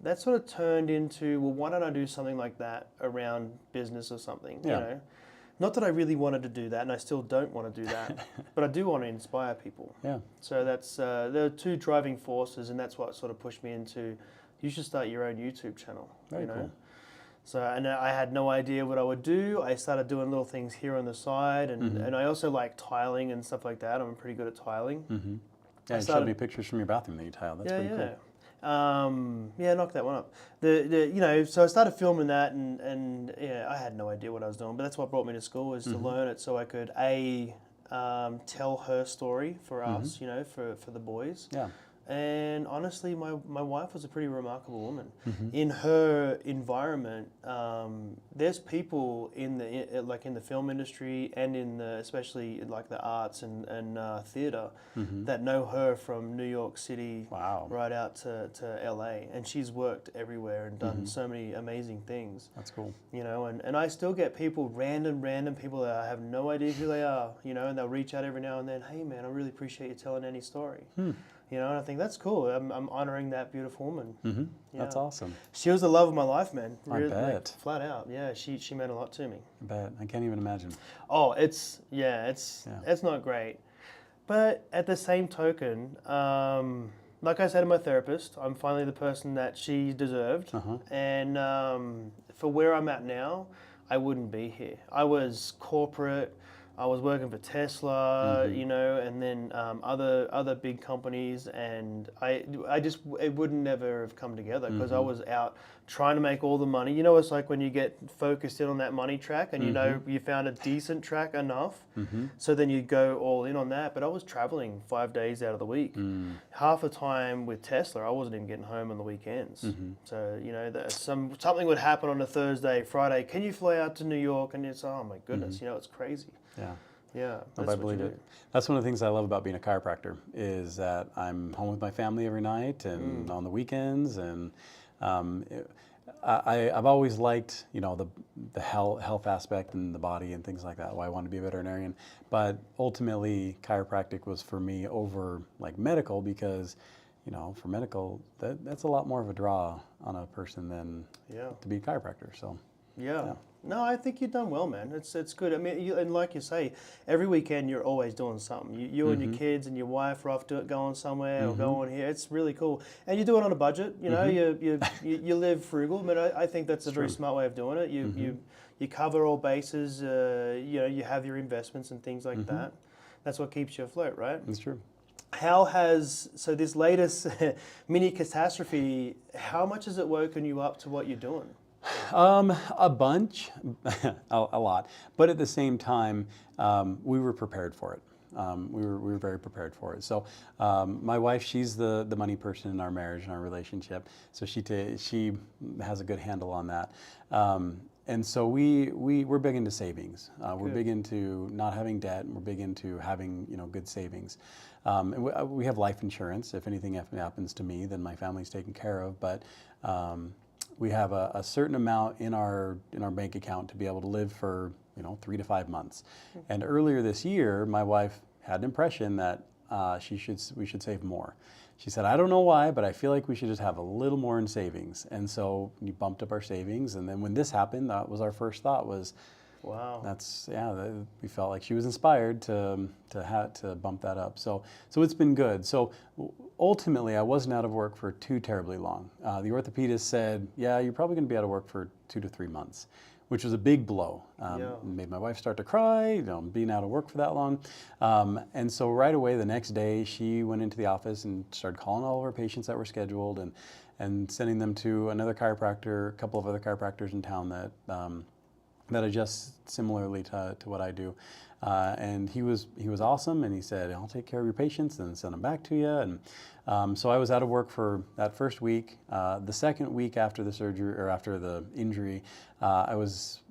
that sort of turned into, well, why don't I do something like that around business or something? Yeah. You know, not that I really wanted to do that, and I still don't want to do that, but I do want to inspire people. Yeah. So that's there are two driving forces, and that's what sort of pushed me into. You should start your own YouTube channel. Very you know? cool. So, and I had no idea what I would do. I started doing little things here on the side, and I also like tiling and stuff like that. I'm pretty good at tiling. Yeah, you showed me pictures from your bathroom that you tiled. That's pretty cool. Knock that one up. So I started filming that, and yeah, I had no idea what I was doing, but that's what brought me to school, is to learn it so I could tell her story for us, you know, for the boys. Yeah. And honestly, my wife was a pretty remarkable woman. In her environment, there's people in the film industry and in especially like the arts and theater that know her from New York City Wow. right out to LA, and she's worked everywhere and done so many amazing things. That's cool. You know, and I still get people, random people that I have no idea who they are, you know, and they'll reach out every now and then, hey man, I really appreciate you telling any story. You know, and I think that's cool. I'm honoring that beautiful woman. Yeah. That's awesome. She was the love of my life, man. I Like, bet. flat out. Yeah, she meant a lot to me. I bet. I can't even imagine. Oh, it's not great. But at the same token, like I said to my therapist, I'm finally the person that she deserved. And for where I'm at now, I wouldn't be here. I was corporate. I was working for Tesla, you know, and then other big companies, and I just it would never have come together because I was out trying to make all the money. You know, it's like when you get focused in on that money track, and you know you found a decent track enough, so then you go all in on that. But I was traveling 5 days out of the week. Half the time with Tesla, I wasn't even getting home on the weekends. So you know, something would happen on a Thursday, Friday. Can you fly out to New York? And it's oh my goodness, you know, it's crazy. Yeah. Yeah, I believe it. That's one of the things I love about being a chiropractor is that I'm home with my family every night and on the weekends, and I've always liked, you know, the health aspect and the body and things like that. Why I wanted to be a veterinarian, but ultimately chiropractic was for me over like medical because, you know, for medical that's a lot more of a draw on a person than to be a chiropractor. So yeah. No, I think you've done well, man. It's good. I mean, and like you say, every weekend you're always doing something. You and your kids and your wife are off going somewhere or going here. It's really cool, and you do it on a budget. You know, you live frugal. But I think that's a very smart way of doing it. You cover all bases. You know, you have your investments and things like that. That's what keeps you afloat, right? that's true. How has this latest mini catastrophe? How much has it woken you up to what you're doing? A bunch, a lot, but at the same time, we were prepared for it. We were very prepared for it. So my wife, she's the money person in our marriage and our relationship. So she has a good handle on that. And so we're big into savings. We're big into not having debt. We're big into having, you know, good savings. And we have life insurance. If anything happens to me, then my family's taken care of. But we have a certain amount in our bank account to be able to live for, you know, 3 to 5 months. And earlier this year, my wife had an impression that we should save more. She said, I don't know why, but I feel like we should just have a little more in savings. And so we bumped up our savings. And then when this happened, that was our first thought was, wow, we felt like she was inspired to bump that up. So it's been good. So ultimately, I wasn't out of work for too terribly long. The orthopedist said, yeah, you're probably going to be out of work for 2 to 3 months, which was a big blow. Made my wife start to cry, you know, being out of work for that long. And so right away, the next day, she went into the office and started calling all of our patients that were scheduled and sending them to another chiropractor, a couple of other chiropractors in town that adjust similarly to what I do. And he was awesome, and he said, I'll take care of your patients and send them back to you. And so I was out of work for that first week. The second week after the surgery, or after the injury, I was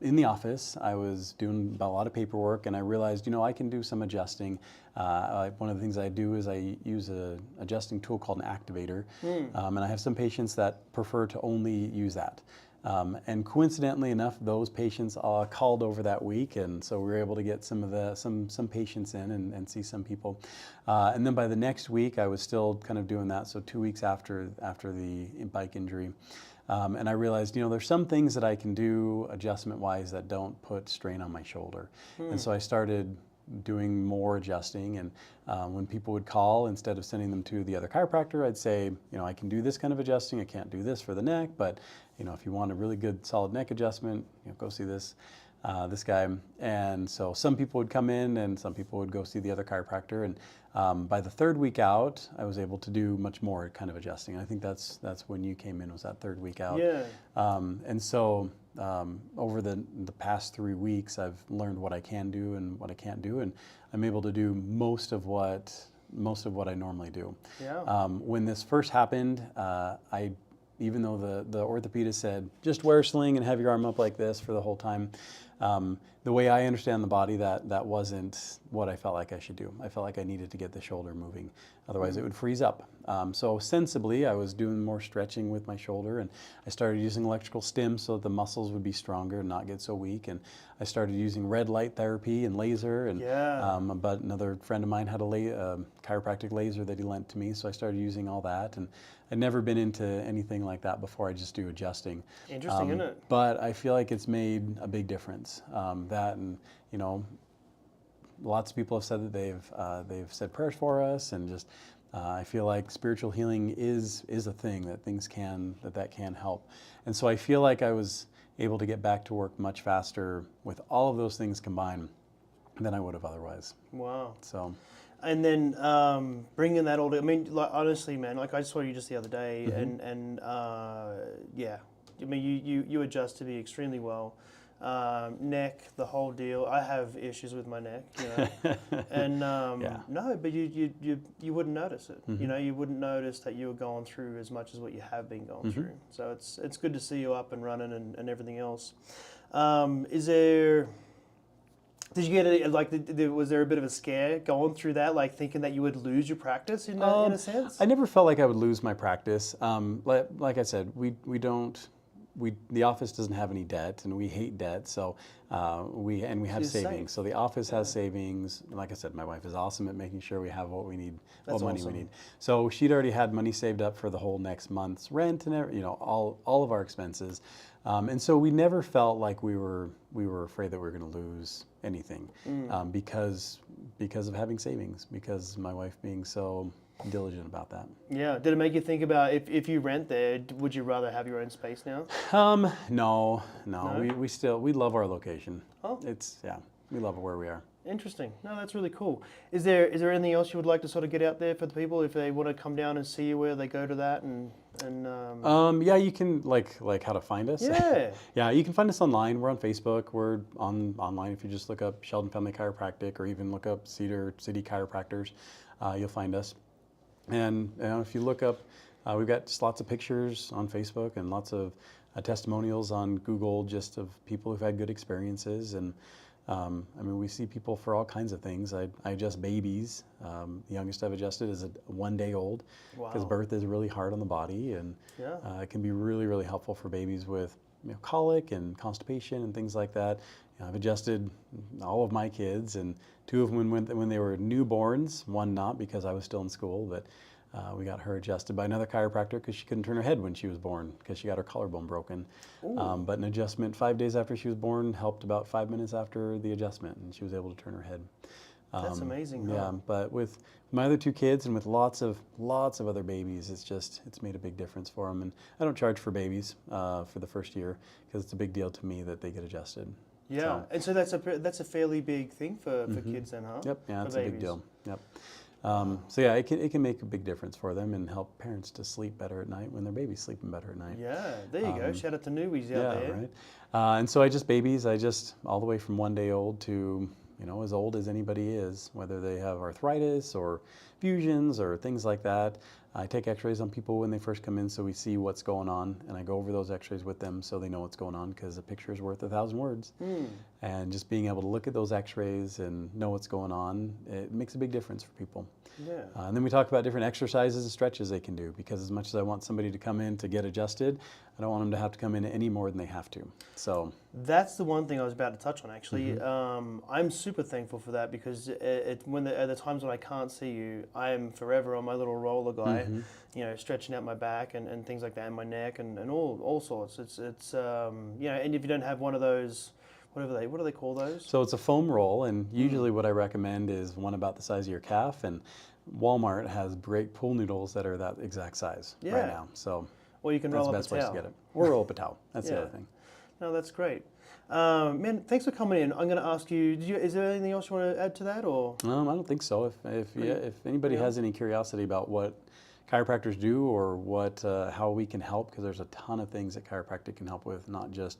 in the office. I was doing a lot of paperwork, and I realized, you know, I can do some adjusting. One of the things I do is I use an adjusting tool called an activator, and I have some patients that prefer to only use that. And coincidentally enough, those patients called over that week, and so we were able to get some patients in and see some people. And then by the next week, I was still kind of doing that. So 2 weeks after the bike injury, and I realized, you know, there's some things that I can do adjustment-wise that don't put strain on my shoulder, and so I started doing more adjusting. And when people would call, instead of sending them to the other chiropractor, I'd say, you know, I can do this kind of adjusting. I can't do this for the neck, but you know, if you want a really good solid neck adjustment, you know, go see this guy. And so some people would come in, and some people would go see the other chiropractor. And by the third week out, I was able to do much more kind of adjusting. I think that's when you came in, was that third week out. Yeah. And so over the past 3 weeks, I've learned what I can do and what I can't do, and I'm able to do most of what I normally do. Yeah. When this first happened, even though the orthopedist said, just wear a sling and have your arm up like this for the whole time, the way I understand the body, that wasn't what I felt like I should do. I felt like I needed to get the shoulder moving. Otherwise, it would freeze up. So sensibly, I was doing more stretching with my shoulder, and I started using electrical stim so that the muscles would be stronger and not get so weak. And I started using red light therapy and laser. And but another friend of mine had a chiropractic laser that he lent to me, so I started using all that. And I'd never been into anything like that before. I just do adjusting. Interesting, isn't it? But I feel like it's made a big difference. That, and you know, lots of people have said that they've said prayers for us, and just I feel like spiritual healing is a thing that that can help. And so I feel like I was, able to get back to work much faster with all of those things combined than I would have otherwise. Wow. So, And then bringing that all, I mean, like honestly, man, like I saw you just the other day, Mm-hmm. and yeah, I mean, you adjust to be extremely well. Neck, the whole deal. I have issues with my neck, you know, and Yeah. no, but you wouldn't notice it. Mm-hmm. You know, you wouldn't notice that you were going through as much as what you have been going Mm-hmm. through. So it's good to see you up and running and everything else. Is there? Did you get it? Like, was there a bit of a scare going through that, like thinking that you would lose your practice in a sense? I never felt like I would lose my practice. Like I said, the office doesn't have any debt, and we hate debt. So we have you're savings. safe. So the office has savings. Like I said, my wife is awesome at making sure we have what we need, That's what money awesome. we need. So she'd already had money saved up for the whole next month's rent and all of our expenses. And so we never felt like we were afraid that we were going to lose anything because of having savings, because my wife being so diligent about that. Yeah. Did it make you think about if you rent there, would you rather have your own space now? No. No? We love our location. Oh. We love where we are. Interesting. No, that's really cool. Is there anything else you would like to sort of get out there for the people if they want to come down and see you, where they go to that and Yeah, you can like how to find us. yeah. Yeah, you can find us online. We're on Facebook. We're online if you just look up Sheldon Family Chiropractic or even look up Cedar City Chiropractors, you'll find us. And if you look up, we've got just lots of pictures on Facebook and lots of testimonials on Google just of people who've had good experiences. And I mean, we see people for all kinds of things. I adjust babies. The youngest I've adjusted is 1 day old because Wow. birth is really hard on the body, and Yeah. it can be really, really helpful for babies with colic and constipation and things like that. I've adjusted all of my kids, and 2 of them when they were newborns, 1 not because I was still in school, but we got her adjusted by another chiropractor because she couldn't turn her head when she was born because she got her collarbone broken. But an adjustment 5 days after she was born helped about 5 minutes after the adjustment, and she was able to turn her head. That's amazing. Huh? Yeah, but with my other 2 kids and with lots of other babies, it's made a big difference for them. And I don't charge for babies for the first year because it's a big deal to me that they get adjusted. Yeah, So, and so that's a fairly big thing for kids then, huh? yep, yeah, For it's a big babies. deal. Yep. So yeah, it can make a big difference for them and help parents to sleep better at night when their baby's sleeping better at night. Yeah, there you go. Shout out to newbies out Yeah, there. right. And so I just all the way from 1 day old to as old as anybody is, whether they have arthritis or fusions or things like that. I take x-rays on people when they first come in so we see what's going on, and I go over those x-rays with them so they know what's going on because a picture is worth 1,000 words. And just being able to look at those x-rays and know what's going on, it makes a big difference for people. Yeah. And then we talk about different exercises and stretches they can do, because as much as I want somebody to come in to get adjusted, I don't want them to have to come in any more than they have to. So That's the one thing I was about to touch on, actually. I'm super thankful for that because at the times when I can't see you, I am forever on my little roller guy, stretching out my back and things like that, and my neck and all sorts. It's and if you don't have one of those, what do they call those? So it's a foam roll, and usually what I recommend is one about the size of your calf, and Walmart has great pool noodles that are that exact size right now. So Or you can that's roll the up best a place towel. to get it. Or roll up a towel. That's the Yeah. other thing. No, that's great. Man, thanks for coming in. I'm going to ask you, is there anything else you want to add to that? Or I don't think so. If anybody has any curiosity about what chiropractors do or how we can help, because there's a ton of things that chiropractic can help with, not just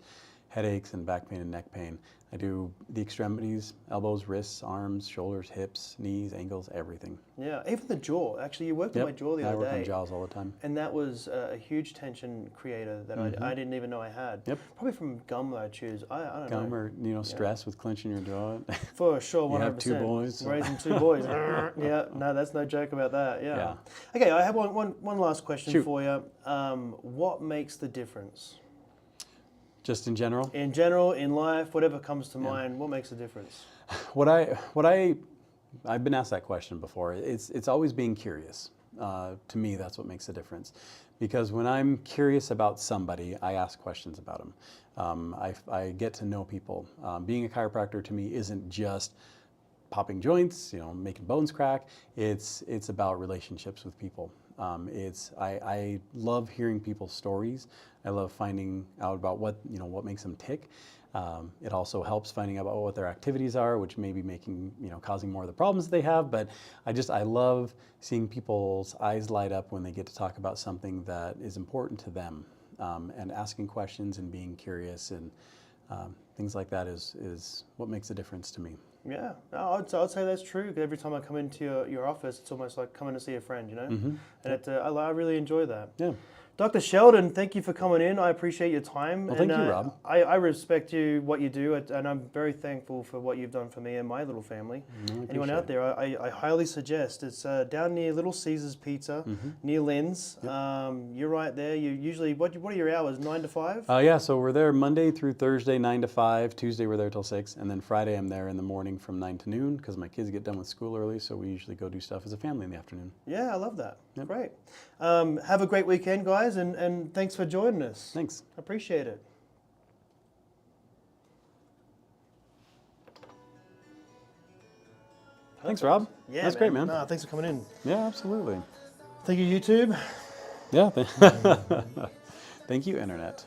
headaches and back pain and neck pain. I do the extremities, elbows, wrists, arms, shoulders, hips, knees, ankles, everything. Yeah, even the jaw. Actually, you worked on my jaw the I other work day. on jaws all the time. And that was a huge tension creator that I didn't even know I had. Yep. Probably from gum that I choose. I don't Gum know. or stress with clenching your jaw. For sure, 100%. You have 2 boys. Raising 2 boys. Yeah, no, that's no joke about that. Yeah. Yeah. Okay, I have one last question Shoot. for you. What makes the difference? Just in general? In general, in life, whatever comes to mind, what makes a difference? I've been asked that question before. It's always being curious. To me, that's what makes a difference. Because when I'm curious about somebody, I ask questions about them. I get to know people. Being a chiropractor to me isn't just popping joints, making bones crack. It's about relationships with people. I love hearing people's stories. I love finding out about what makes them tick. It also helps finding out about what their activities are, which may be causing more of the problems that they have. But I love seeing people's eyes light up when they get to talk about something that is important to them, and asking questions and being curious and things like that is what makes a difference to me. Yeah, no, I'd say that's true. Every time I come into your office, it's almost like coming to see a friend, And I really enjoy that. Yeah. Dr. Sheldon, thank you for coming in. I appreciate your time. Well, thank you, Rob. I respect what you do, and I'm very thankful for what you've done for me and my little family. Anyone out there, I highly suggest. It's down near Little Caesars Pizza, near Lynn's. Yep. You're right there. You usually, what are your hours, 9 to 5? Yeah, so we're there Monday through Thursday, 9 to 5. Tuesday, we're there till 6. And then Friday, I'm there in the morning from 9 to noon because my kids get done with school early, so we usually go do stuff as a family in the afternoon. Yeah, I love that. Yep. Great. Have a great weekend, guys, and thanks for joining us. Thanks. Appreciate it. Thanks, Rob. Yeah, that's great, man. No, thanks for coming in. Yeah, absolutely. Thank you, YouTube. Yeah. Thank you, Internet.